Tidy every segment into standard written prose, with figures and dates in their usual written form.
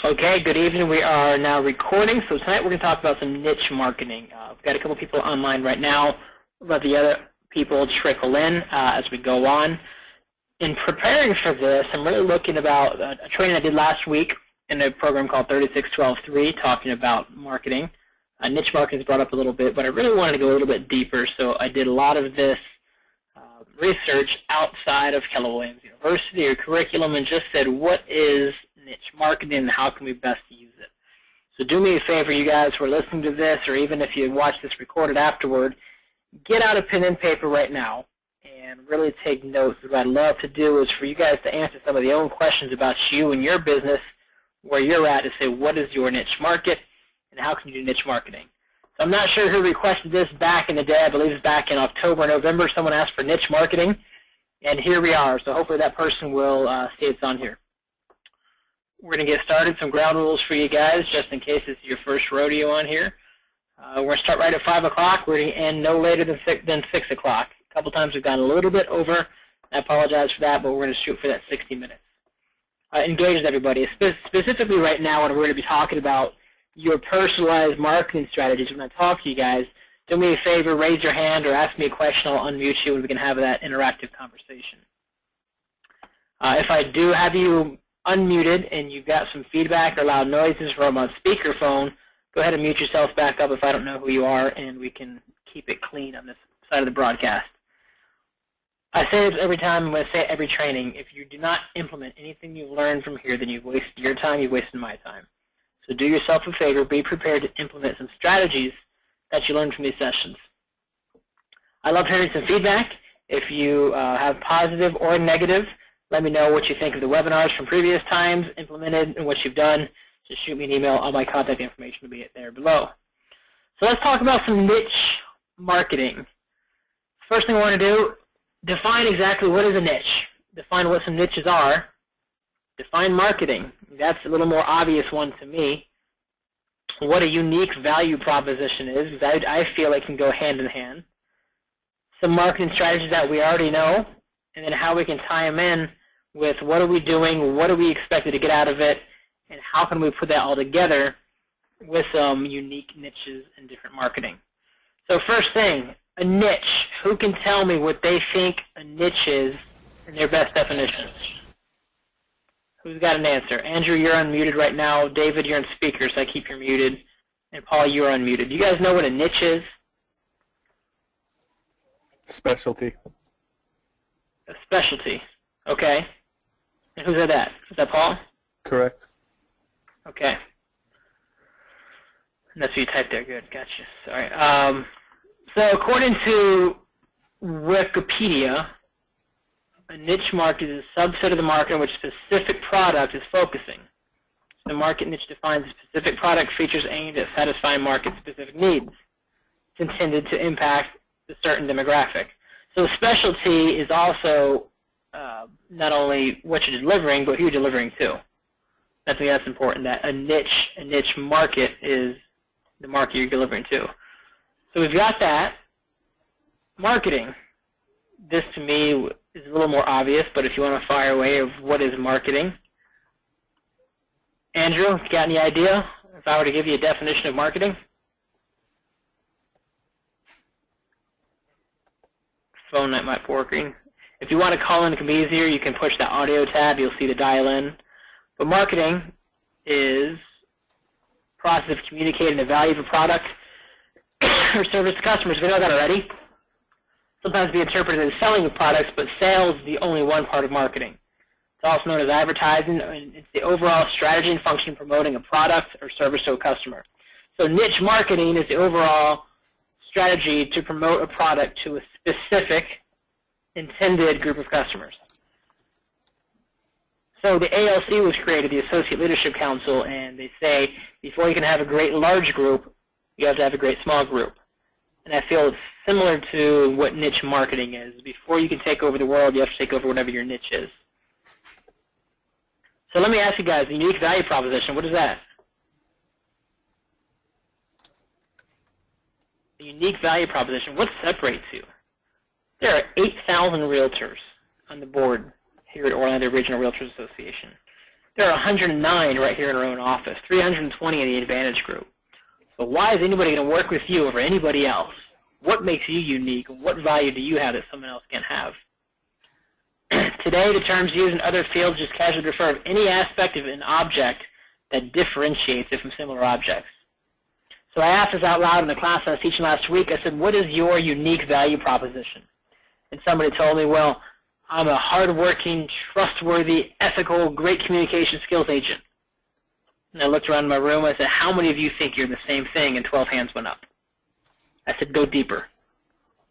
Okay, good evening. We are now recording. So tonight we're going to talk about some niche marketing. We've got a couple people online right now. We'll let the other people trickle in as we go on. In preparing for this, I'm really looking about a training I did last week in a program called 36-12-3 talking about marketing. Niche marketing is brought up a little bit, but I really wanted to go a little bit deeper, so I did a lot of this research outside of Keller Williams University or curriculum and just said, what is niche marketing and how can we best use it? So do me a favor, you guys who are listening to this, or even if you watch this recorded afterward, get out a pen and paper right now and really take notes. What I'd love to do is for you guys to answer some of the own questions about you and your business, where you're at, to say what is your niche market and how can you do niche marketing. So I'm not sure who requested this back in the day. I believe it's back in October or November. Someone asked for niche marketing, and here we are. So hopefully that person will see it's on here. We're going to get started. Some ground rules for you guys, just in case it's your first rodeo on here. We're going to start right at 5 o'clock. We're going to end no later than 6 o'clock. A couple times we've gone a little bit over. I apologize for that, but we're going to shoot for that 60 minutes. Engage with everybody. Specifically right now, what we're going to be talking about your personalized marketing strategies. When I talk to you guys, do me a favor, raise your hand or ask me a question. I'll unmute you and we can have that interactive conversation. If I do have you unmuted and you've got some feedback or loud noises from a speakerphone, go ahead and mute yourself back up if I don't know who you are, and we can keep it clean on this side of the broadcast. I say this every time, I'm going to say it every training. If you do not implement anything you've learned from here, then you've wasted your time, you've wasted my time. So do yourself a favor, be prepared to implement some strategies that you learned from these sessions. I love hearing some feedback. If you have positive or negative, let me know what you think of the webinars from previous times, implemented, and what you've done. Just shoot me an email. All my contact information will be there below. So let's talk about some niche marketing. First thing I want to do, define exactly what is a niche. Define what some niches are. Define marketing. That's a little more obvious one to me. What a unique value proposition is, because I feel it can go hand in hand. Some marketing strategies that we already know, and then how we can tie them in with what are we doing, what are we expected to get out of it, and how can we put that all together with some unique niches and different marketing. So first thing, a niche. Who can tell me what they think a niche is in their best definitions? Who's got an answer? Andrew, you're unmuted right now. David, you're on speaker, so I keep you muted. And Paul, you're unmuted. You guys know what a niche is? Specialty. A specialty. Okay. And who's that? Is that Paul? Correct. Okay. And that's what you typed there. Good. Gotcha. Sorry. So according to Wikipedia, a niche market is a subset of the market on which a specific product is focusing. The market niche defines specific product features aimed at satisfying market-specific needs. It's intended to impact a certain demographic. So specialty is also not only what you're delivering, but who you're delivering to. That's important, that a niche market is the market you're delivering to. So we've got that. Marketing. This, to me, is a little more obvious, but if you want to fire away of what is marketing. Andrew, got any idea if I were to give you a definition of marketing? Phone that might be working. If you want to call in, it can be easier. You can push the audio tab. You'll see the dial in. But marketing is the process of communicating the value of a product or service to customers. We know that already. Sometimes be interpreted as selling of products, but sales is the only one part of marketing. It's also known as advertising, and it's the overall strategy and function of promoting a product or service to a customer. So niche marketing is the overall strategy to promote a product to a specific intended group of customers. So the ALC was created, the Associate Leadership Council, and they say before you can have a great large group, you have to have a great small group. And I feel it's similar to what niche marketing is. Before you can take over the world, you have to take over whatever your niche is. So let me ask you guys, the unique value proposition, what is that? The unique value proposition, what separates you? There are 8,000 realtors on the board here at Orlando Regional Realtors Association. There are 109 right here in our own office, 320 in the Advantage Group. So why is anybody going to work with you over anybody else? What makes you unique? What value do you have that someone else can't have? Today, the terms used in other fields just casually refer to any aspect of an object that differentiates it from similar objects. So I asked this out loud in the class I was teaching last week. I said, what is your unique value proposition? And somebody told me, well, I'm a hardworking, trustworthy, ethical, great communication skills agent. And I looked around my room. I said, how many of you think you're the same thing? And 12 hands went up. I said, go deeper.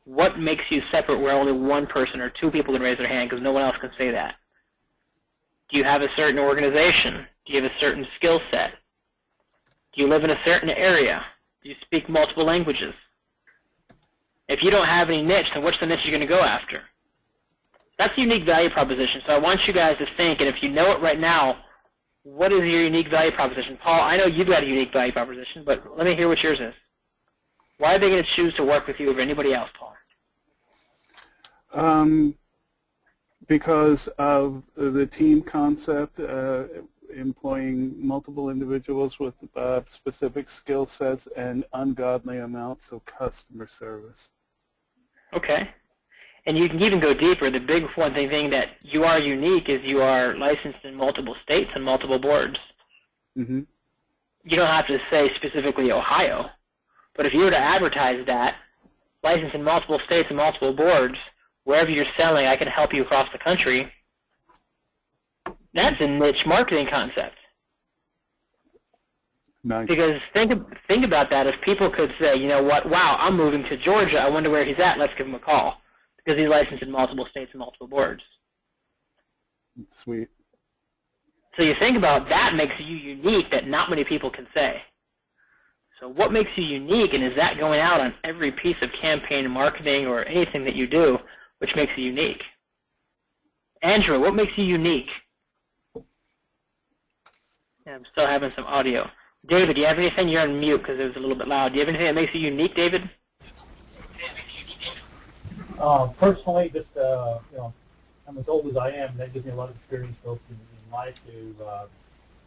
What makes you separate where only one person or two people can raise their hand because no one else can say that? Do you have a certain organization? Do you have a certain skill set? Do you live in a certain area? Do you speak multiple languages? If you don't have any niche, then what's the niche you're going to go after? That's a unique value proposition. So I want you guys to think, and if you know it right now, what is your unique value proposition? Paul, I know you've got a unique value proposition, but let me hear what yours is. Why are they going to choose to work with you over anybody else, Paul? Because of the team concept, employing multiple individuals with specific skill sets and ungodly amounts of customer service. Okay. And you can even go deeper. The big one thing that you are unique is you are licensed in multiple states and multiple boards. Mm-hmm. You don't have to say specifically Ohio. But if you were to advertise that, licensed in multiple states and multiple boards, wherever you're selling, I can help you across the country, that's a niche marketing concept. Nice. Because think about that. If people could say, you know what, wow, I'm moving to Georgia. I wonder where he's at. Let's give him a call. Because he's licensed in multiple states and multiple boards. Sweet. So you think about that makes you unique that not many people can say. So what makes you unique, and is that going out on every piece of campaign marketing or anything that you do, which makes you unique? Andrew, what makes you unique? Yeah, I'm still having some audio. David, do you have anything? You're on mute because it was a little bit loud. Do you have anything that makes you unique, David? Personally, just I'm as old as I am, and that gives me a lot of experience both in life to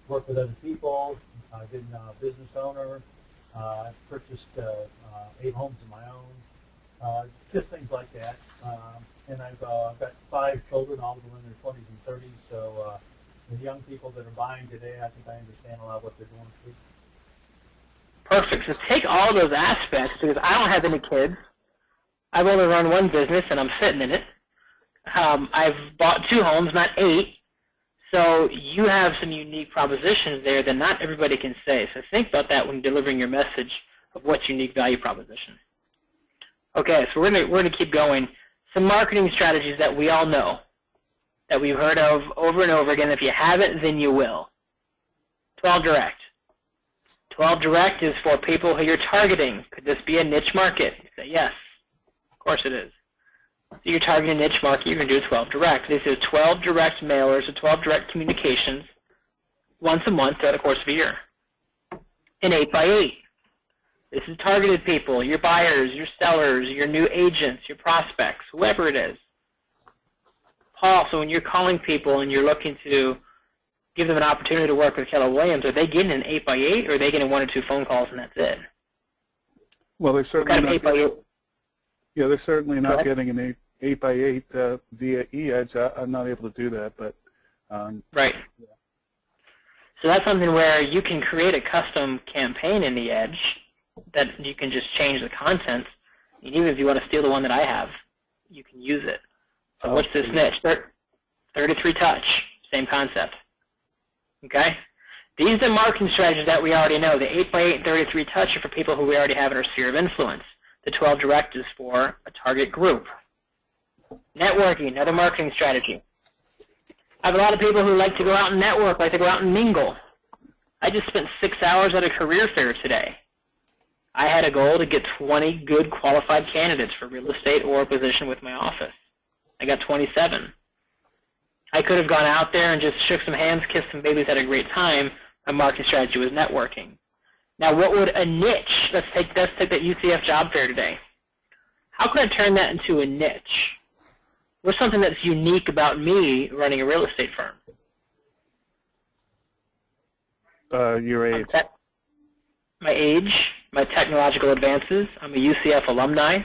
work with other people. I've been a business owner. I've purchased 8 homes of my own, just things like that. And I've got 5 children, all of them in their 20s and 30s. So the young people that are buying today, I think I understand a lot of what they're going through. Perfect. So take all those aspects, because I don't have any kids. I've only run one business, and I'm sitting in it. I've bought 2 homes, not 8. So you have some unique propositions there that not everybody can say. So think about that when delivering your message of what's unique value proposition. Okay, so we're gonna keep going. Some marketing strategies that we all know, that we've heard of over and over again. If you haven't, then you will. 12 direct. 12 direct is for people who you're targeting. Could this be a niche market? You say yes. Of course it is. So you're targeting a niche market, you're going to do 12 direct. This is 12 direct mailers or 12 direct communications once a month throughout the course of a year. An 8x8. This is targeted people, your buyers, your sellers, your new agents, your prospects, whoever it is. Paul, so when you're calling people and you're looking to give them an opportunity to work with Keller Williams, are they getting an 8x8 or are they getting 1 or 2 phone calls and that's it? Well, they're certainly What kind of 8x8? Yeah, they're certainly not getting an 8x8 via eEdge. I'm not able to do that, but right. Yeah. So that's something where you can create a custom campaign in the Edge that you can just change the content. And even if you want to steal the one that I have, you can use it. So what's this niche? 33 touch, same concept. Okay? These are the marketing strategies that we already know. The 8x8 and 33 touch are for people who we already have in our sphere of influence. The 12 direct is for a target group. Networking, another marketing strategy. I have a lot of people who like to go out and network, like to go out and mingle. I just spent 6 hours at a career fair today. I had a goal to get 20 good qualified candidates for real estate or a position with my office. I got 27. I could have gone out there and just shook some hands, kissed some babies, had a great time. My marketing strategy was networking. Now, what would a niche, let's take that UCF job fair today. How can I turn that into a niche? What's something that's unique about me running a real estate firm? Your age. My age, my technological advances. I'm a UCF alumni.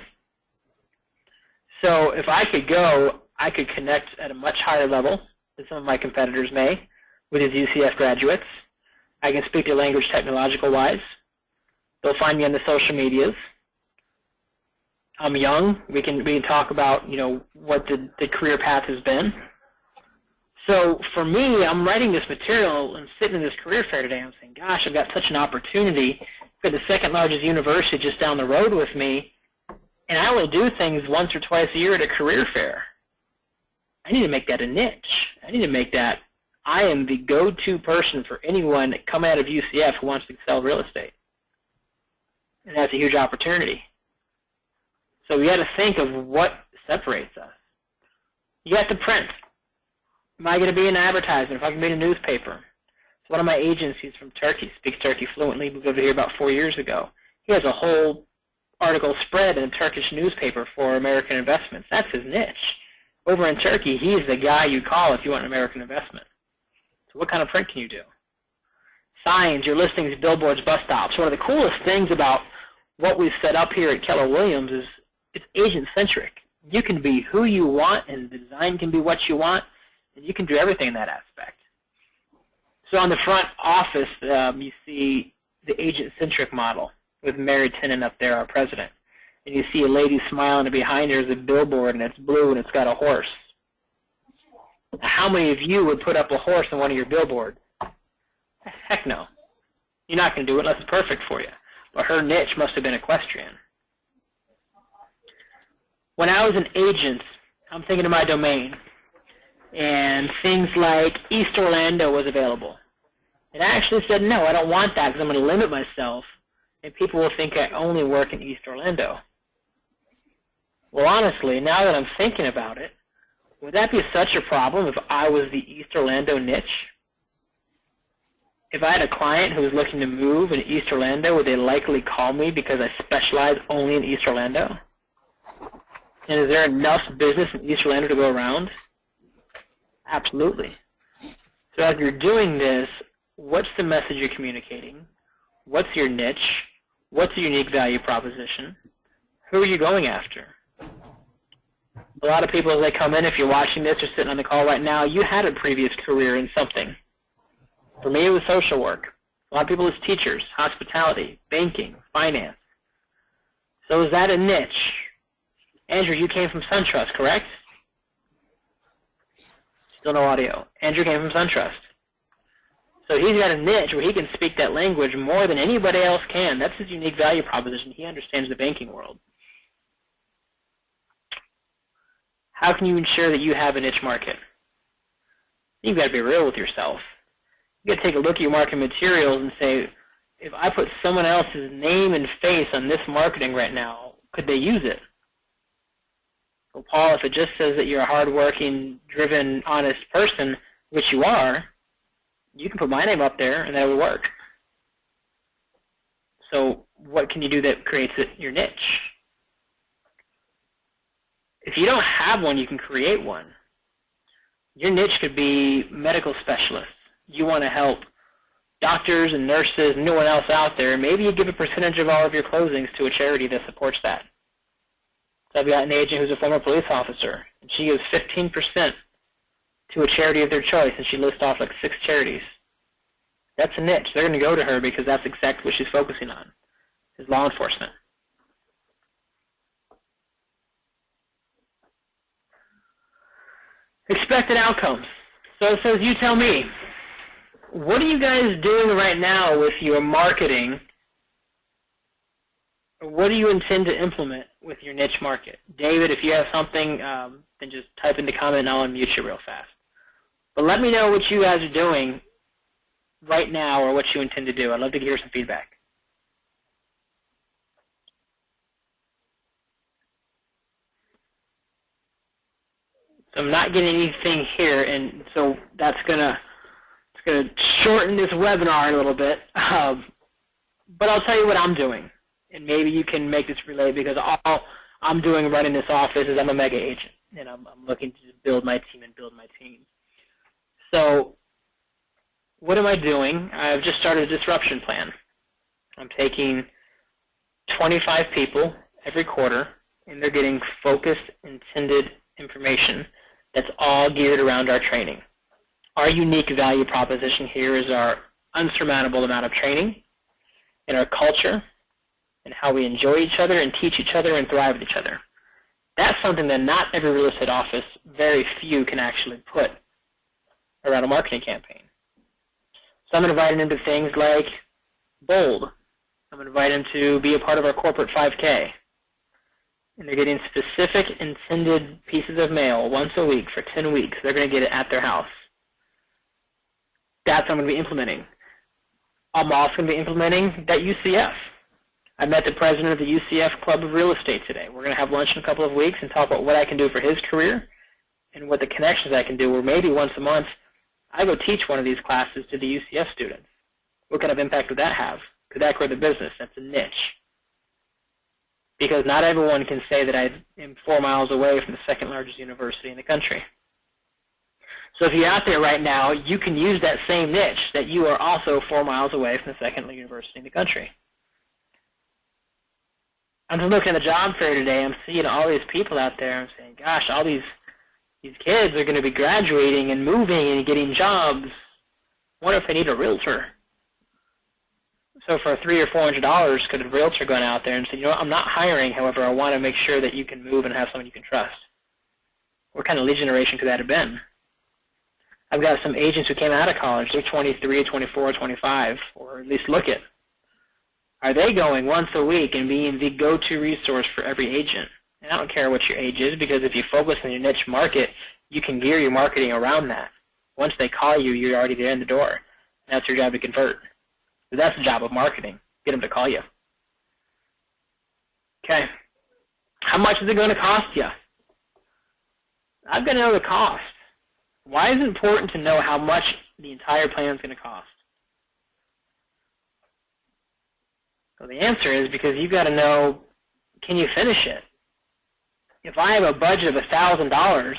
So if I could go, I could connect at a much higher level than some of my competitors may with these UCF graduates. I can speak their language technological-wise. They'll find me on the social medias. I'm young. We can talk about, what the career path has been. So for me, I'm writing this material and sitting in this career fair today. I'm saying, gosh, I've got such an opportunity. I've got the second largest university just down the road with me, and I only do things once or twice a year at a career fair. I need to make that a niche. I need to make that I am the go-to person for anyone coming out of UCF who wants to sell real estate. And that's a huge opportunity. So we got to think of what separates us. You got to print. Am I going to be in advertisement? If I can be in a newspaper? So one of my agents, he's from Turkey, speaks Turkey fluently, moved over here about 4 years ago. He has a whole article spread in a Turkish newspaper for American investments. That's his niche. Over in Turkey, he's the guy you call if you want an American investment. So what kind of print can you do? Signs, your listings, billboards, bus stops. One of the coolest things about what we've set up here at Keller Williams is it's agent-centric. You can be who you want, and the design can be what you want, and you can do everything in that aspect. So on the front office, you see the agent-centric model with Mary Tennant up there, our president. And you see a lady smiling, and behind her is a billboard, and it's blue, and it's got a horse. Now, how many of you would put up a horse on one of your billboards? Heck no. You're not going to do it unless it's perfect for you. But her niche must have been equestrian. When I was an agent, I'm thinking of my domain, and things like East Orlando was available. And I actually said, no, I don't want that because I'm going to limit myself, and people will think I only work in East Orlando. Well, honestly, now that I'm thinking about it, would that be such a problem if I was the East Orlando niche? If I had a client who was looking to move in East Orlando, would they likely call me because I specialize only in East Orlando? And is there enough business in East Orlando to go around? Absolutely. So as you're doing this, what's the message you're communicating? What's your niche? What's the unique value proposition? Who are you going after? A lot of people, as they come in, if you're watching this or sitting on the call right now, you had a previous career in something. For me, it was social work. A lot of people, it's teachers, hospitality, banking, finance. So is that a niche? Andrew, you came from SunTrust, correct? Still no audio. Andrew came from SunTrust. So he's got a niche where he can speak that language more than anybody else can. That's his unique value proposition. He understands the banking world. How can you ensure that you have a niche market? You've got to be real with yourself. You've got to take a look at your marketing materials and say, if I put someone else's name and face on this marketing right now, could they use it? Well, Paul, if it just says that you're a hardworking, driven, honest person, which you are, you can put my name up there and that would work. So what can you do that creates your niche? If you don't have one, you can create one. Your niche could be medical specialists. You want to help doctors and nurses and no one else out there. Maybe you give a percentage of all of your closings to a charity that supports that. So I've got an agent who's a former police officer, and she gives 15% to a charity of their choice, and she lists off like 6 charities. That's a niche. They're going to go to her because that's exactly what she's focusing on, is law enforcement. Expected outcomes. So it says, you tell me, what are you guys doing right now with your marketing? What do you intend to implement with your niche market? David, if you have something, then just type in the comment and I'll unmute you real fast. But let me know what you guys are doing right now or what you intend to do. I'd love to hear some feedback. So I'm not getting anything here, and so that's gonna shorten this webinar a little bit. But I'll tell you what I'm doing, and maybe you can make this relate, because all I'm doing running this office is I'm a mega agent, and I'm looking to build my team and build my team. So what am I doing? I've just started a disruption plan. I'm taking 25 people every quarter, and they're getting focused, intended information that's all geared around our training. Our unique value proposition here is our unsurmountable amount of training and our culture and how we enjoy each other and teach each other and thrive with each other. That's something that not every real estate office, very few, can actually put around a marketing campaign. So I'm inviting them to things like Bold. I'm inviting them to be a part of our corporate 5K. And they're getting specific intended pieces of mail once a week for 10 weeks. They're going to get it at their house. That's what I'm going to be implementing. I'm also going to be implementing that UCF. I met the president of the UCF Club of Real Estate today. We're going to have lunch in a couple of weeks and talk about what I can do for his career and what the connections I can do, where maybe once a month I go teach one of these classes to the UCF students. What kind of impact would that have? Could that grow the business? That's a niche. Because not everyone can say that I am 4 miles away from the second largest university in the country. So if you're out there right now, you can use that same niche, that you are also 4 miles away from the second university in the country. I'm just looking at the job fair today. I'm seeing all these people out there. I'm saying, gosh, all these kids are going to be graduating and moving and getting jobs. I wonder if they need a realtor. So for $300 or $400, could a realtor go out there and say, you know what, I'm not hiring, however, I want to make sure that you can move and have someone you can trust. What kind of lead generation could that have been? I've got some agents who came out of college. They're 23, 24, 25, or at least look it. Are they going once a week and being the go-to resource for every agent? And I don't care what your age is, because if you focus on your niche market, you can gear your marketing around that. Once they call you, you're already there in the door. That's your job to convert. So that's the job of marketing, get them to call you. Okay. How much is it going to cost you? I've got to know the cost. Why is it important to know how much the entire plan is going to cost? So the answer is because you've got to know, can you finish it? If I have a budget of $1,000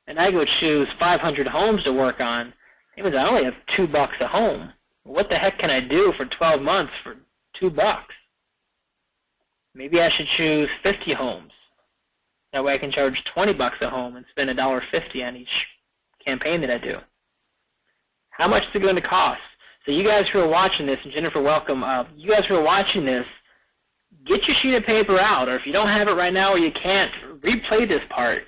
and I go choose 500 homes to work on, it means I only have $2 a home. What the heck can I do for 12 months for $2? Maybe I should choose 50 homes. That way I can charge $20 a home and spend $1.50 on each campaign that I do. How much is it going to cost? So you guys who are watching this, and Jennifer, welcome. You guys who are watching this, get your sheet of paper out, or if you don't have it right now or you can't, replay this part.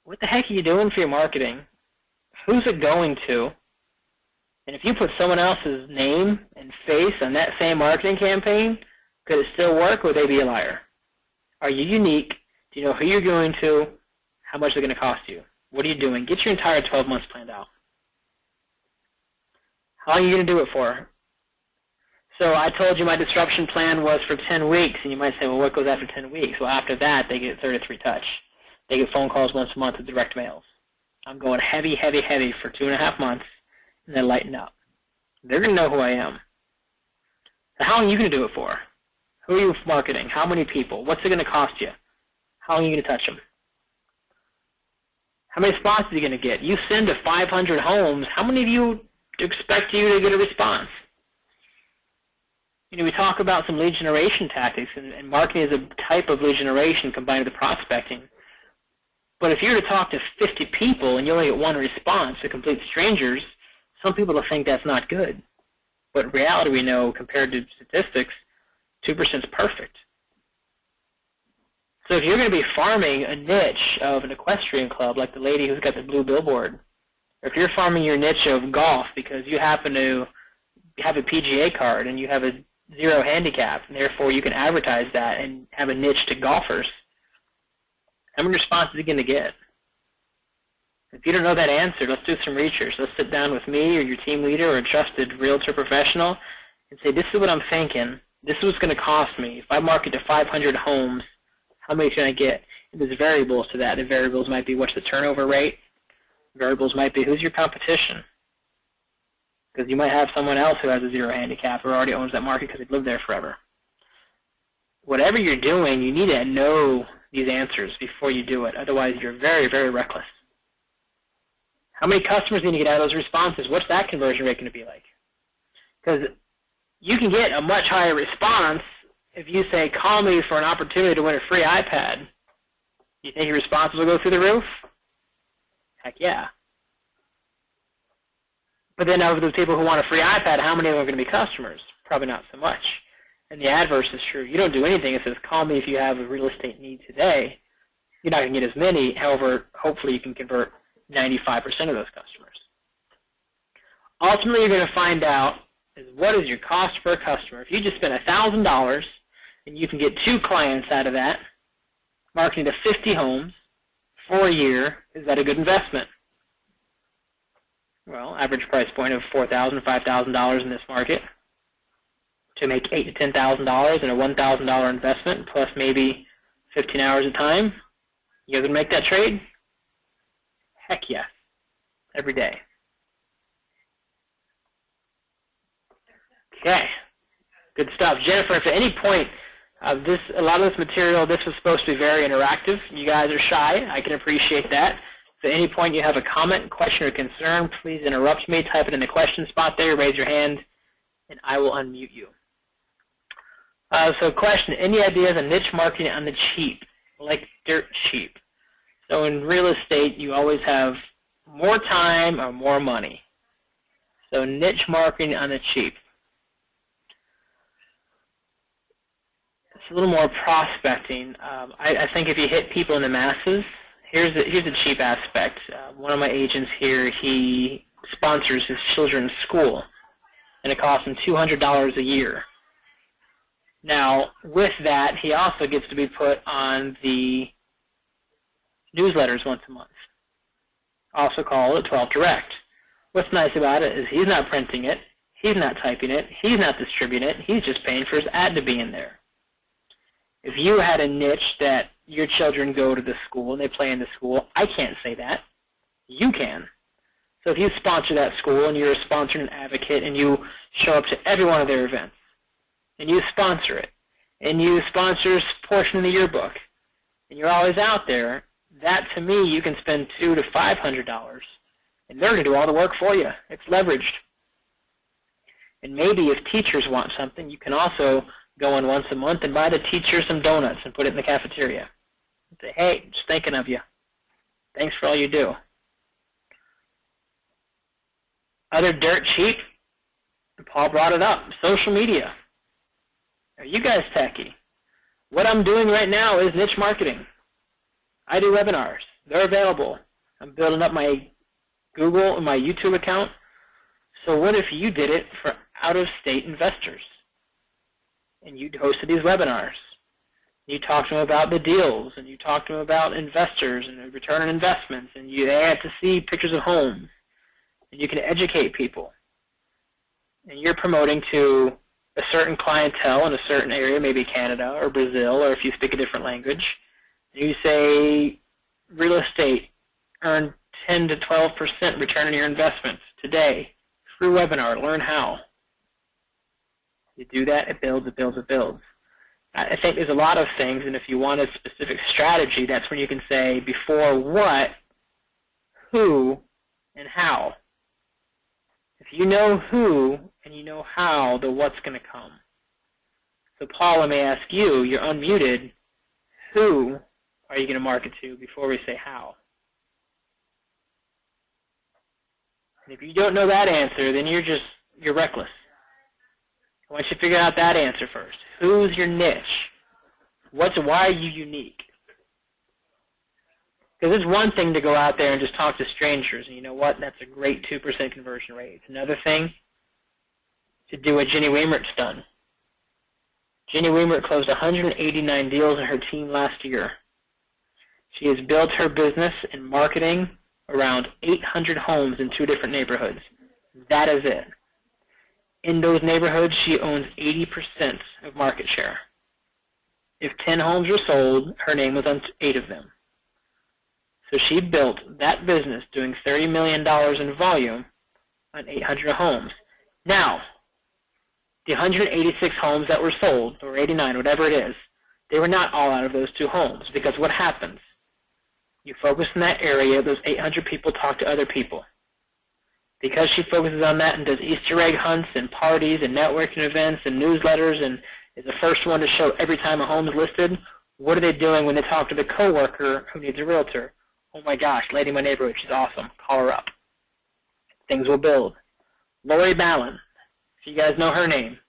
What the heck are you doing for your marketing? Who's it going to? And if you put someone else's name and face on that same marketing campaign, could it still work, or would they be a liar? Are you unique? Do you know who you're going to? How much is it going to cost you? What are you doing? Get your entire 12 months planned out. How long are you going to do it for? So I told you my disruption plan was for 10 weeks, and you might say, well, what goes after 10 weeks? Well, after that, they get 33 touch. They get phone calls once a month with direct mails. I'm going heavy, heavy, heavy for 2.5 months, and then lighten up. They're going to know who I am. So how long are you going to do it for? Who are you marketing? How many people? What's it going to cost you? How long are you going to touch them? How many spots are you going to get? You send to 500 homes. How many of you expect you to get a response? You know, we talk about some lead generation tactics, and marketing is a type of lead generation combined with prospecting. But if you're to talk to 50 people and you only get one response to complete strangers, some people will think that's not good. But in reality, we know, compared to statistics, 2% is perfect. So if you're going to be farming a niche of an equestrian club, like the lady who's got the blue billboard, or if you're farming your niche of golf because you happen to have a PGA card and you have a 0 handicap, and therefore you can advertise that and have a niche to golfers, how many responses are you going to get? If you don't know that answer, let's do some research. Let's sit down with me or your team leader or a trusted realtor professional and say, this is what I'm thinking. This is what's going to cost me. If I market to 500 homes, how many can I get? And there's variables to that. The variables might be what's the turnover rate. Variables might be who's your competition. Because you might have someone else who has a 0 handicap or already owns that market because they've lived there forever. Whatever you're doing, you need to know these answers before you do it. Otherwise, you're very, very reckless. How many customers need to get out of those responses? What's that conversion rate going to be like? Because you can get a much higher response if you say, call me for an opportunity to win a free iPad. Do you think your responses will go through the roof? Heck yeah. But then of those people who want a free iPad, how many of them are going to be customers? Probably not so much. And the adverse is true. You don't do anything. It says, call me if you have a real estate need today. You're not going to get as many. However, hopefully you can convert 95% of those customers. Ultimately, you're going to find out is what is your cost per customer. If you just spend $1,000 and you can get 2 clients out of that, marketing to 50 homes for a year, is that a good investment? Well, average price point of $4,000, $5,000 in this market. To make $8,000 to $10,000 in a $1,000 investment plus maybe 15 hours of time, you guys would make that trade? Heck yes, every day. Okay, good stuff. Jennifer, if at any point a lot of this material, this was supposed to be very interactive. You guys are shy. I can appreciate that. If at any point you have a comment, question, or concern, please interrupt me. Type it in the question spot there. Raise your hand, and I will unmute you. So question, any ideas on niche marketing on the cheap, like dirt cheap? So in real estate, you always have more time or more money. So niche marketing on the cheap. It's a little more prospecting. I think if you hit people in the masses, here's the cheap aspect. One of my agents here, he sponsors his children's school, and it costs him $200 a year. Now, with that, he also gets to be put on the newsletters once a month, also called a 12 Direct. What's nice about it is he's not printing it, he's not typing it, he's not distributing it, he's just paying for his ad to be in there. If you had a niche that your children go to the school and they play in the school, I can't say that. You can. So if you sponsor that school and you're a sponsor and advocate and you show up to every one of their events, and you sponsor it, and you sponsor a portion of the yearbook, and you're always out there, that to me you can spend $200 to $500, and they're going to do all the work for you. It's leveraged. And maybe if teachers want something, you can also go in once a month and buy the teacher some donuts and put it in the cafeteria. And say, hey, just thinking of you. Thanks for all you do. Other dirt cheap, and Paul brought it up, social media. Are you guys techie? What I'm doing right now is niche marketing. I do webinars. They're available. I'm building up my Google and my YouTube account. So what if you did it for out-of-state investors? And you hosted these webinars. You talked to them about the deals, and you talked to them about investors and the return on investments, and they had to see pictures of homes. And you can educate people. And you're promoting to a certain clientele in a certain area, maybe Canada or Brazil, or if you speak a different language. You say real estate earn 10 to 12% return on your investments today through webinar. Learn how. You do that, it builds, it builds, it builds. I think there's a lot of things, and if you want a specific strategy, that's when you can say before what, who, and how. If you know who and you know how, the what's going to come. So Paul, let me ask you, you're unmuted. Who are you going to market to before we say how? And if you don't know that answer, then you're reckless. I want you to figure out that answer first. Who's your niche? Why are you unique? Because it's one thing to go out there and just talk to strangers, and you know what? That's a great 2% conversion rate. It's another thing to do what Jenny Weimert's done. Jenny Weimert closed 189 deals in her team last year. She has built her business in marketing around 800 homes in 2 different neighborhoods. That is it. In those neighborhoods, she owns 80% of market share. If 10 homes were sold, her name was on 8 of them. So she built that business doing $30 million in volume on 800 homes. Now, the 186 homes that were sold, or 89, whatever it is, they were not all out of those 2 homes, because what happens? You focus in that area, those 800 people talk to other people. Because she focuses on that and does Easter egg hunts and parties and networking events and newsletters and is the first one to show every time a home is listed, what are they doing when they talk to the coworker who needs a realtor? Oh my gosh, lady in my neighborhood, she's awesome. Call her up. Things will build. Lori Ballin, if you guys know her name.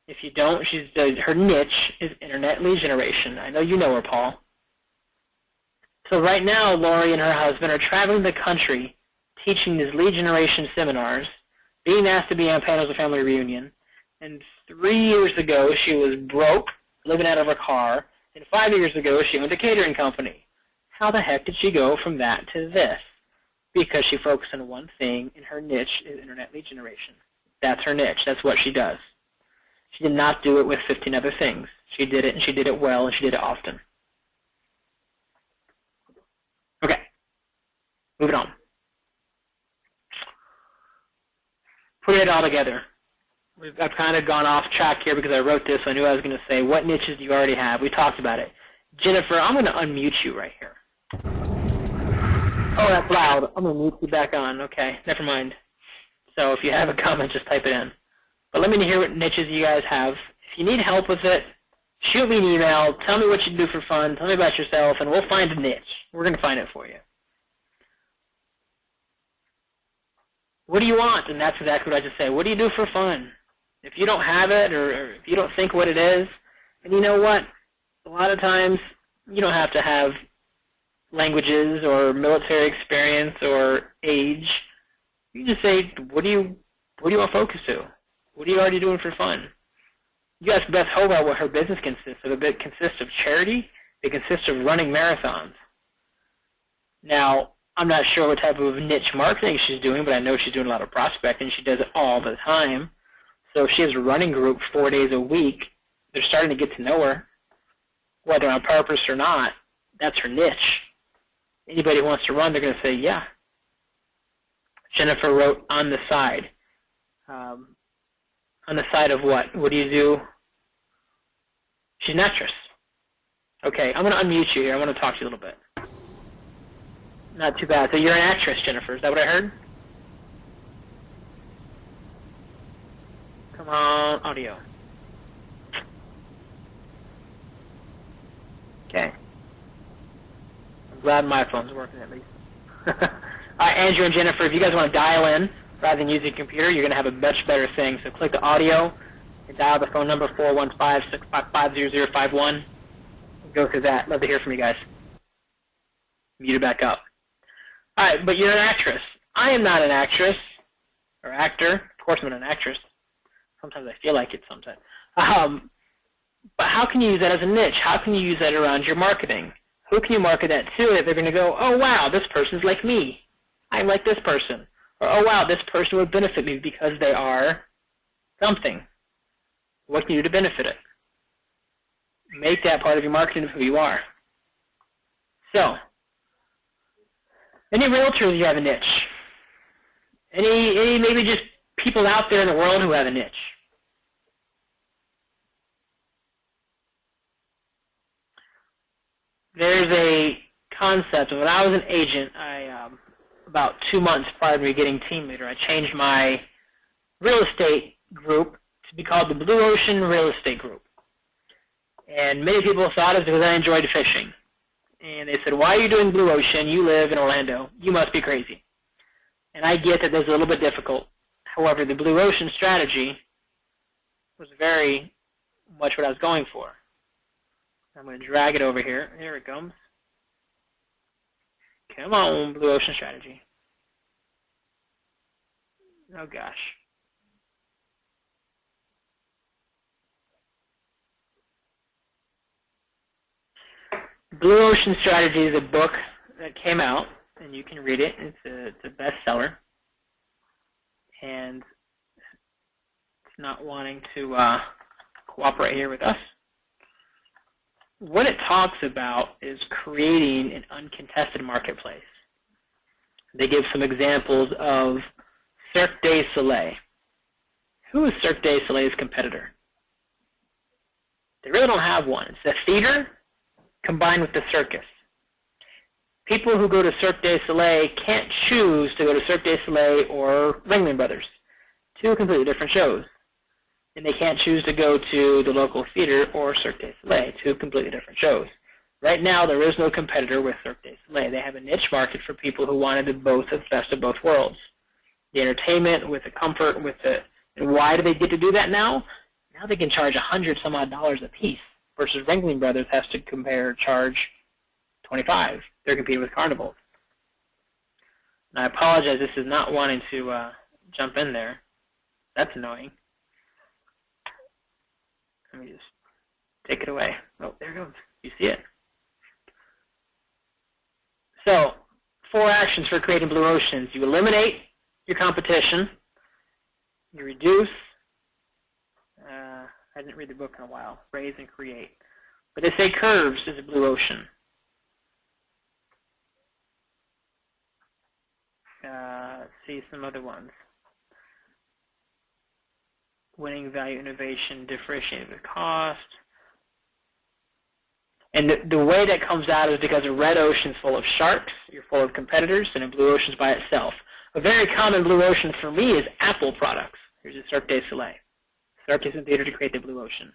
If you don't, her niche is internet lead generation. I know you know her, Paul. So right now, Lori and her husband are traveling the country teaching these lead generation seminars, being asked to be on panels of family reunion. And 3 years ago, she was broke, living out of her car. And 5 years ago, she owned a catering company. How the heck did she go from that to this? Because she focused on one thing, and her niche is internet lead generation. That's her niche. That's what she does. She did not do it with 15 other things. She did it, and she did it well, and she did it often. Okay. Moving on. Put it all together. I've kind of gone off track here because I wrote this. So I knew I was going to say, what niches do you already have? We talked about it. Jennifer, I'm going to unmute you right here. Oh, that's loud. I'm going to mute you back on. Okay, never mind. So if you have a comment, just type it in. But let me hear what niches you guys have. If you need help with it, shoot me an email. Tell me what you do for fun. Tell me about yourself, and we'll find a niche. We're going to find it for you. What do you want? And that's exactly what I just said. What do you do for fun? If you don't have it, or if you don't think what it is, and you know what? A lot of times, you don't have to have languages or military experience or age. You just say, what do you want to focus to? What are you already doing for fun? You ask Beth Hobart what her business consists of. It consists of charity. It consists of running marathons. Now, I'm not sure what type of niche marketing she's doing, but I know she's doing a lot of prospecting. She does it all the time. So if she has a running group 4 days a week, they're starting to get to know her, whether on purpose or not. That's her niche. Anybody who wants to run, they're going to say, yeah. Jennifer wrote on the side. On the side of what? What do you do? She's an actress. Okay, I'm going to unmute you here. I want to talk to you a little bit. Not too bad. So you're an actress, Jennifer. Is that what I heard? Come on, audio. Okay. I'm glad my phone's working at least. All right, Andrew and Jennifer, if you guys want to dial in rather than using a computer, you're going to have a much better thing. So click the audio and dial the phone number 415-655-0051. Go through that. Love to hear from you guys. Mute it back up. All right, but you're an actress. I am not an actress or actor. Of course I'm not an actress. Sometimes I feel like it sometimes. But how can you use that as a niche? How can you use that around your marketing? Who can you market that to that they're going to go, oh, wow, this person's like me. I'm like this person. Or, oh, wow, this person would benefit me because they are something. What can you do to benefit it? Make that part of your marketing of who you are. So, any realtors you have a niche? Any maybe just people out there in the world who have a niche? There's a concept. When I was an agent, about 2 months prior to me getting team leader, I changed my real estate group to be called the Blue Ocean Real Estate Group. And many people thought it was because I enjoyed fishing. And they said, why are you doing Blue Ocean? You live in Orlando. You must be crazy. And I get that that's a little bit difficult. However, the Blue Ocean strategy was very much what I was going for. I'm going to drag it over here. Here it comes. Come on, Blue Ocean strategy. Oh, gosh. Blue Ocean Strategy is a book that came out, and you can read it. It's a bestseller. And it's not wanting to cooperate here with us. What it talks about is creating an uncontested marketplace. They give some examples of Cirque du Soleil. Who is Cirque du Soleil's competitor? They really don't have one. It's the theater combined with the circus. People who go to Cirque du Soleil can't choose to go to Cirque du Soleil or Ringling Brothers, two completely different shows. And they can't choose to go to the local theater or Cirque du Soleil, two completely different shows. Right now, there is no competitor with Cirque du Soleil. They have a niche market for people who wanted the best of both worlds. The entertainment with the comfort, with the, and why do they get to do that now? Now they can charge $100-some odd a piece, versus Ringling Brothers has to charge $25. They're competing with carnivals. And I apologize, this is not wanting to jump in there. That's annoying. Let me just take it away. Oh, there it goes. You see it? So, 4 actions for creating blue oceans. You eliminate your competition. You reduce. I didn't read the book in a while. Raise and create. But they say curves is a blue ocean. Let's see some other ones. Winning, value, innovation, differentiating with cost. And the way that comes out is because a red ocean is full of sharks, you're full of competitors, and a blue ocean is by itself. A very common blue ocean for me is Apple products. Here's a Cirque du Soleil. Cirque is in theater to create the blue ocean.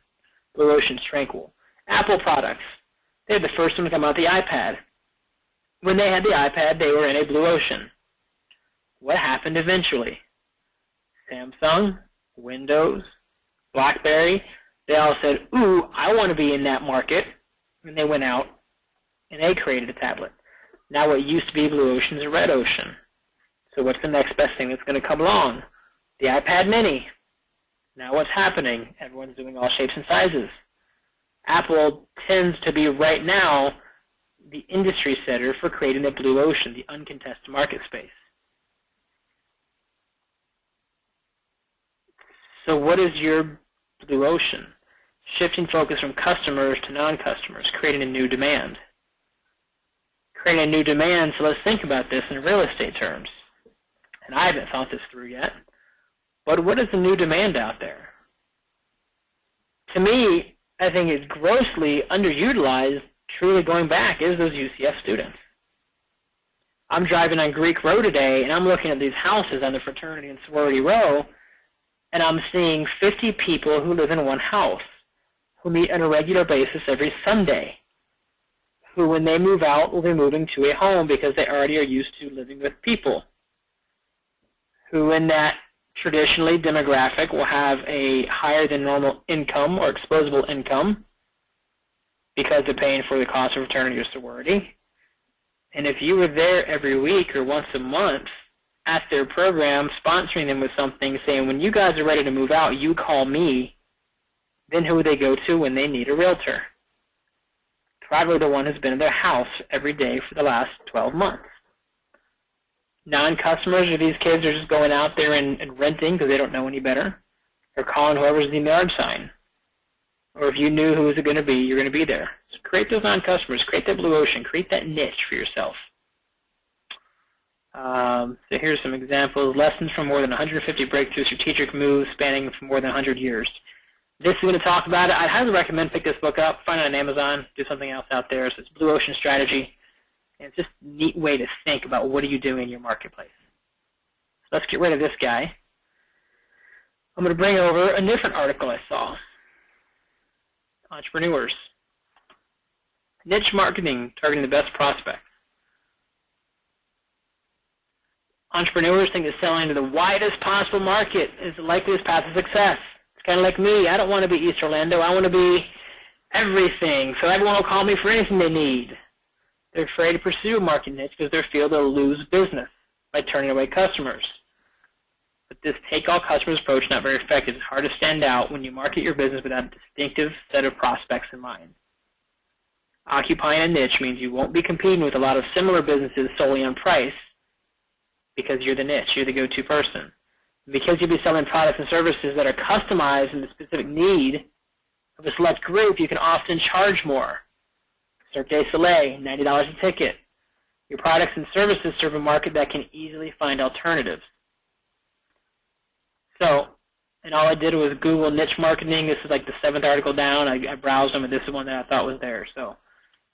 Blue ocean's tranquil. Apple products. They're the first one to come out, the iPad. When they had the iPad, they were in a blue ocean. What happened eventually? Samsung, Windows, BlackBerry, they all said, ooh, I want to be in that market. And they went out and they created a tablet. Now what used to be blue ocean is a red ocean. So what's the next best thing that's going to come along? The iPad mini. Now what's happening? Everyone's doing all shapes and sizes. Apple tends to be right now the industry setter for creating the blue ocean, the uncontested market space. So what is your blue ocean? Shifting focus from customers to non-customers, creating a new demand. Creating a new demand, so let's think about this in real estate terms. And I haven't thought this through yet. But what is the new demand out there? To me, I think it's grossly underutilized, truly going back, is those UCF students. I'm driving on Greek Row today, and I'm looking at these houses on the fraternity and sorority row, and I'm seeing 50 people who live in one house, who meet on a regular basis every Sunday, who when they move out will be moving to a home because they already are used to living with people, who in that traditionally demographic will have a higher than normal income or exposable income because they're paying for the cost of fraternity or sorority. And if you were there every week or once a month at their program, sponsoring them with something, saying, when you guys are ready to move out, you call me, then who would they go to when they need a realtor? Probably the one who's been in their house every day for the last 12 months. Non-customers or these kids are just going out there and renting because they don't know any better, or calling whoever's in the yard sign. Or if you knew who was it going to be, you're going to be there. So create those non-customers. Create that blue ocean. Create that niche for yourself. So here's some examples. Lessons from more than 150 breakthrough strategic moves spanning for more than 100 years. This is going to talk about it. I'd highly recommend pick this book up, find it on Amazon, do something else out there. So it's Blue Ocean Strategy. And it's just a neat way to think about what are you doing in your marketplace. So let's get rid of this guy. I'm going to bring over a different article I saw. Entrepreneurs. Niche marketing, targeting the best prospects. Entrepreneurs think that selling to the widest possible market is the likeliest path to success. It's kind of like me. I don't want to be East Orlando. I want to be everything. So everyone will call me for anything they need. They're afraid to pursue a market niche because they feel they'll lose business by turning away customers. But this take-all customers approach is not very effective. It's hard to stand out when you market your business without a distinctive set of prospects in mind. Occupying a niche means you won't be competing with a lot of similar businesses solely on price because you're the niche, you're the go-to person. Because you'll be selling products and services that are customized in the specific need of a select group, you can often charge more. Cirque du Soleil, $90 a ticket. Your products and services serve a market that can easily find alternatives. So, and all I did was Google niche marketing. This is like the 7th article down. I browsed them, and this is one that I thought was there. So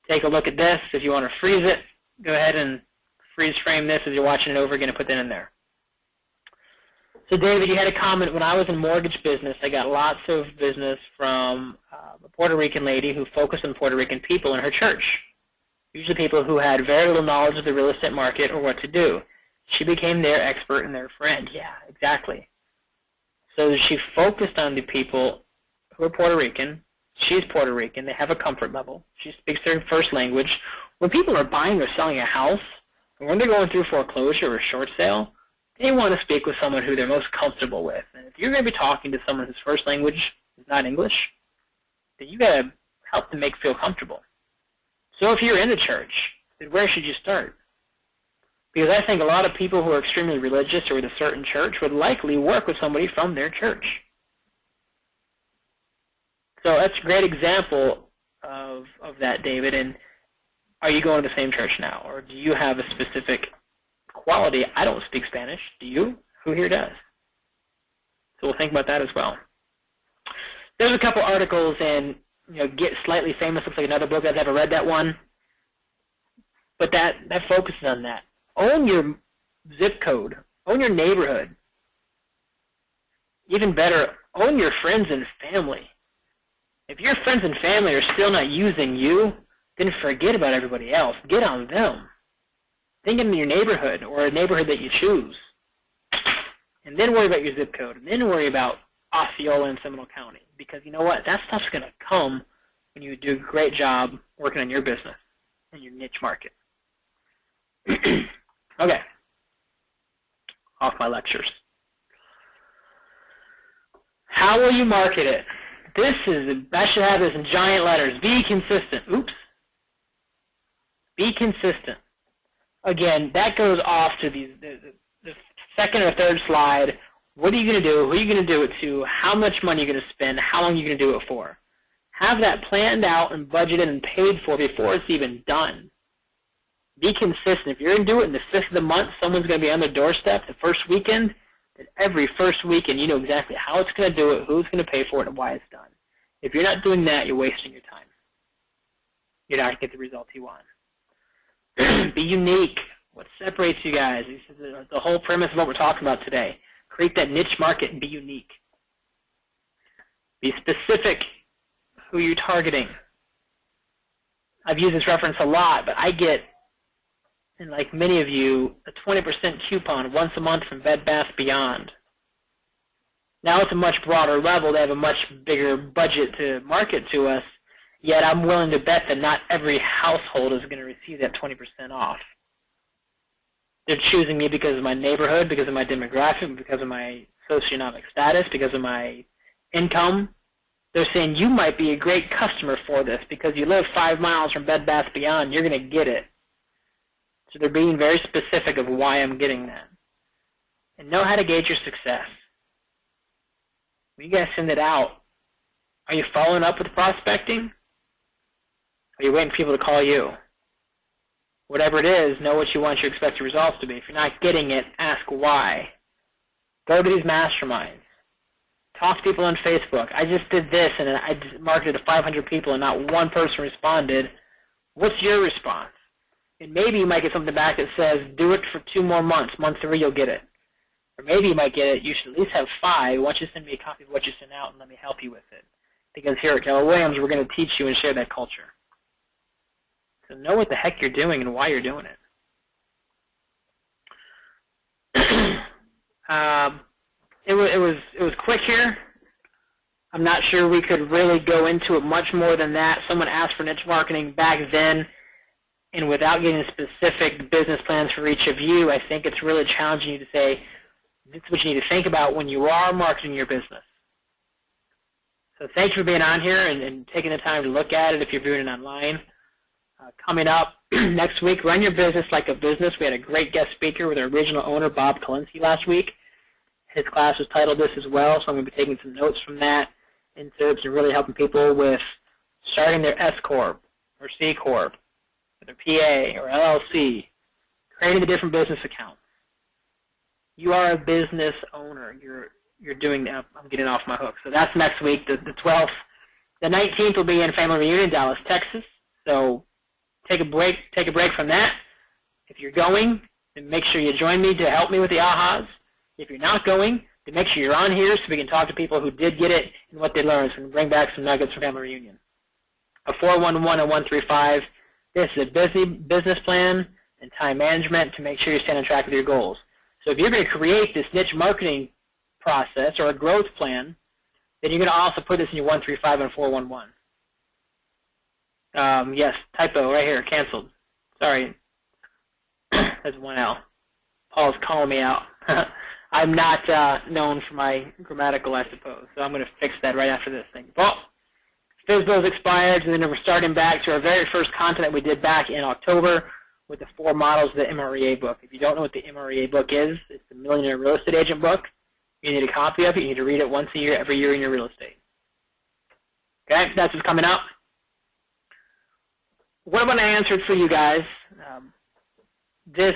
take a look at this. If you want to freeze it, go ahead and freeze frame this as you're watching it over again and put that in there. So David, you had a comment. When I was in mortgage business, I got lots of business from a Puerto Rican lady who focused on Puerto Rican people in her church, usually people who had very little knowledge of the real estate market or what to do. She became their expert and their friend. Yeah, exactly. So she focused on the people who are Puerto Rican. She's Puerto Rican. They have a comfort level. She speaks their first language. When people are buying or selling a house, and when they're going through foreclosure or short sale, they want to speak with someone who they're most comfortable with. And if you're going to be talking to someone whose first language is not English, then you got to help them feel comfortable. So if you're in the church, then where should you start? Because I think a lot of people who are extremely religious or with a certain church would likely work with somebody from their church. So that's a great example of that, David. And are you going to the same church now? Or do you have a specific quality? I don't speak Spanish. Do you? Who here does? So we'll think about that as well. There's a couple articles in Get Slightly Famous. Looks like another book. I've never read that one. But that focuses on that. Own your zip code. Own your neighborhood. Even better, own your friends and family. If your friends and family are still not using you, then forget about everybody else. Get on them. Think in your neighborhood or a neighborhood that you choose. And then worry about your zip code. And then worry about Osceola and Seminole County. Because you know what? That stuff's going to come when you do a great job working on your business and your niche market. Okay. Off my lectures. How will you market it? I should have this in giant letters. Be consistent. Oops. Be consistent. Again, that goes off to the second or third slide. What are you going to do? Who are you going to do it to? How much money are you going to spend? How long are you going to do it for? Have that planned out and budgeted and paid for before it's even done. Be consistent. If you're going to do it in the 5th of the month, someone's going to be on the doorstep the first weekend, then every first weekend you know exactly how it's going to do it, who's going to pay for it, and why it's done. If you're not doing that, you're wasting your time. You're not going to get the results you want. Be unique. What separates you guys? This is the whole premise of what we're talking about today. Create that niche market and be unique. Be specific who you're targeting. I've used this reference a lot, but I get, and like many of you, a 20% coupon once a month from Bed Bath & Beyond. Now it's a much broader level. They have a much bigger budget to market to us, yet I'm willing to bet that not every household is going to receive that 20% off. They're choosing me because of my neighborhood, because of my demographic, because of my socioeconomic status, because of my income. They're saying you might be a great customer for this because you live 5 miles from Bed Bath & Beyond. You're going to get it. So they're being very specific of why I'm getting that. And know how to gauge your success. When you guys send it out, are you following up with prospecting? Are you waiting for people to call you? Whatever it is, know what you want your expected results to be. If you're not getting it, ask why. Go to these masterminds. Talk to people on Facebook. I just did this, and I just marketed to 500 people, and not one person responded. What's your response? And maybe you might get something back that says, do it for 2 more months. Month 3, you'll get it. Or maybe you might get it, you should at least have 5. Why don't you send me a copy of what you sent out and let me help you with it? Because here at Keller Williams, we're going to teach you and share that culture. So know what the heck you're doing and why you're doing it. It was quick here. I'm not sure we could really go into it much more than that. Someone asked for niche marketing back then, and without getting specific business plans for each of you, I think it's really challenging you to say, this is what you need to think about when you are marketing your business. So thanks for being on here and taking the time to look at it if you're viewing it online. Coming up next week, Run Your Business Like a Business. We had a great guest speaker with our original owner, Bob Kalinsky, last week. His class was titled this as well, so I'm going to be taking some notes from that into really helping people with starting their S Corp or C Corp, or their PA or LLC, creating the different business accounts. You are a business owner. You're doing that. I'm getting off my hook. So that's next week, the 12th. The 19th will be in Family Reunion, Dallas, Texas. So take a break from that. If you're going, then make sure you join me to help me with the ahas. If you're not going, then make sure you're on here so we can talk to people who did get it and what they learned, so we can bring back some nuggets from family reunion. A 411 and 135. This is a busy business plan and time management to make sure you stay on track with your goals. So if you're going to create this niche marketing process or a growth plan, then you're going to also put this in your 135 and 411. Yes, typo right here, canceled. Sorry. That's one L. Paul's calling me out. I'm not known for my grammatical, I suppose, so I'm going to fix that right after this thing. Well, FSBO's expired, and then we're starting back to our very first content that we did back in October with the 4 models of the MREA book. If you don't know what the MREA book is, it's the Millionaire Real Estate Agent book. You need a copy of it. You need to read it once a year, every year in your real estate. Okay, that's what's coming up. What I'm going to answer for you guys, this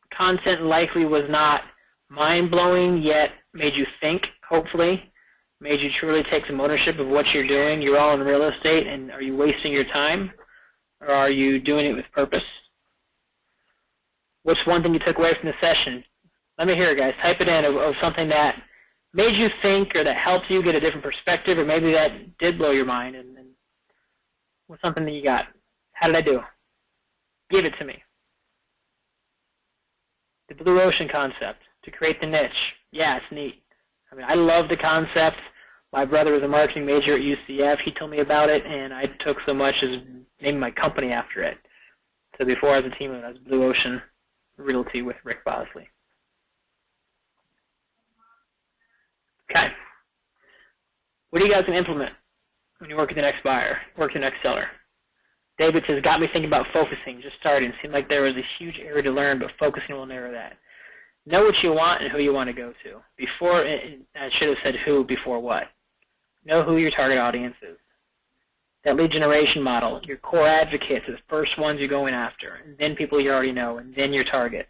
content likely was not mind-blowing, yet made you think, hopefully, made you truly take some ownership of what you're doing. You're all in real estate, and are you wasting your time, or are you doing it with purpose? What's one thing you took away from the session? Let me hear it, guys. Type it in of something that made you think or that helped you get a different perspective, or maybe that did blow your mind. And what's something that you got? How did I do? Give it to me. The blue ocean concept, to create the niche. Yeah, it's neat. I mean, I love the concept. My brother was a marketing major at UCF. He told me about it, and I took so much as naming my company after it. So before I was a team of it, I was Blue Ocean Realty with Rick Bosley. Okay. What are you guys going to implement when you work with the next buyer, work with the next seller? David says, got me thinking about focusing, just starting. Seemed like there was a huge area to learn, but focusing will narrow that. Know what you want and who you want to go to. Before, I should have said who before what. Know who your target audience is. That lead generation model, your core advocates are the first ones you're going after, and then people you already know, and then your target.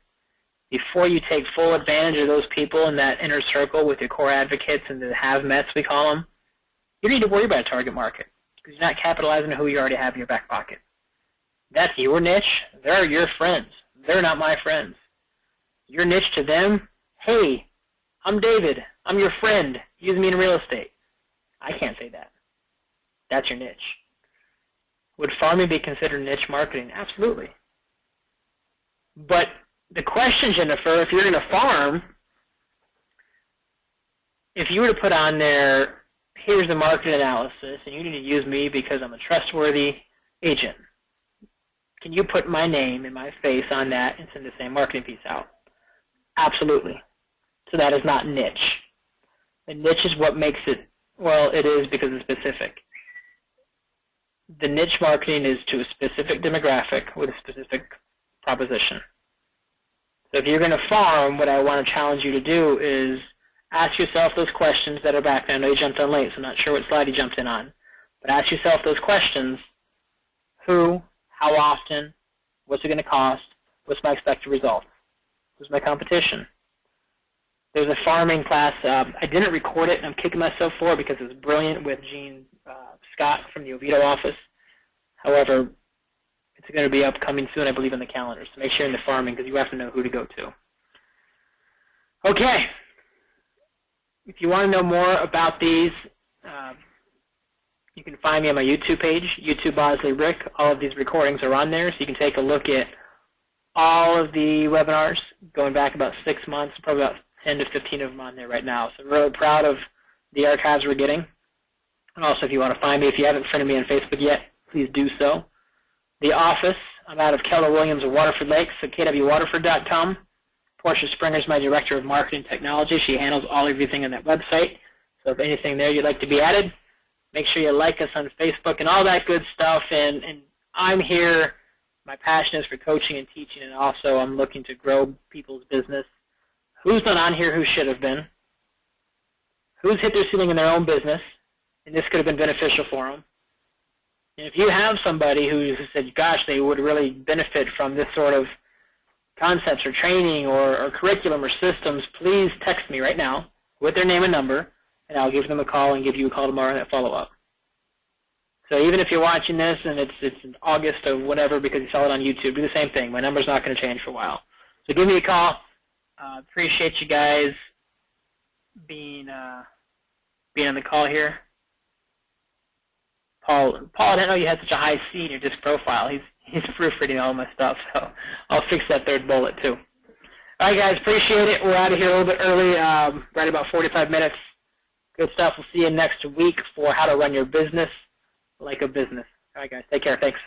Before you take full advantage of those people in that inner circle with your core advocates and the have-mets, we call them, you need to worry about a target market because you're not capitalizing on who you already have in your back pocket. That's your niche. They're your friends. They're not my friends. Your niche to them, hey, I'm David. I'm your friend. Use me in real estate. I can't say that. That's your niche. Would farming be considered niche marketing? Absolutely. But the question, Jennifer, if you're going to farm, if you were to put on there, here's the market analysis, and you need to use me because I'm a trustworthy agent, can you put my name and my face on that and send the same marketing piece out? Absolutely. So that is not niche. The niche is what makes it, well, it is because it's specific. The niche marketing is to a specific demographic with a specific proposition. So if you're going to farm, what I want to challenge you to do is ask yourself those questions that are back there. I know you jumped on late, so I'm not sure what slide you jumped in on. But ask yourself those questions. Who, how often, what's it going to cost, what's my expected results, who's my competition. There's a farming class. I didn't record it, and I'm kicking myself for it because it was brilliant with Gene Scott from the Oviedo office. However, it's going to be upcoming soon, I believe, on the calendar. So make sure you're in the farming because you have to know who to go to. Okay. If you want to know more about these, you can find me on my YouTube page, YouTube Bosley Rick. All of these recordings are on there, so you can take a look at all of the webinars going back about 6 months, probably about 10 to 15 of them on there right now. So I'm really proud of the archives we're getting. And also, if you want to find me, if you haven't friended me on Facebook yet, please do so. The office, I'm out of Keller Williams of Waterford Lakes, so kwwaterford.com. Portia Springer is my Director of Marketing Technology. She handles everything on that website. So if anything there you'd like to be added, make sure you like us on Facebook and all that good stuff. And I'm here. My passion is for coaching and teaching, and also I'm looking to grow people's business. Who's not on here who should have been? Who's hit their ceiling in their own business, and this could have been beneficial for them? And if you have somebody who said, gosh, they would really benefit from this sort of concepts or training or curriculum or systems, please text me right now with their name and number, and I'll give them a call and give you a call tomorrow and that follow-up. So even if you're watching this and it's in August or whatever because you saw it on YouTube, do the same thing. My number's not going to change for a while. So give me a call. Appreciate you guys being on the call here. Paul, I didn't know you had such a high C in your disc profile. He's proofreading all my stuff, so I'll fix that third bullet too. All right, guys, appreciate it. We're out of here a little bit early, right about 45 minutes. Good stuff. We'll see you next week for how to run your business like a business. All right, guys, take care. Thanks.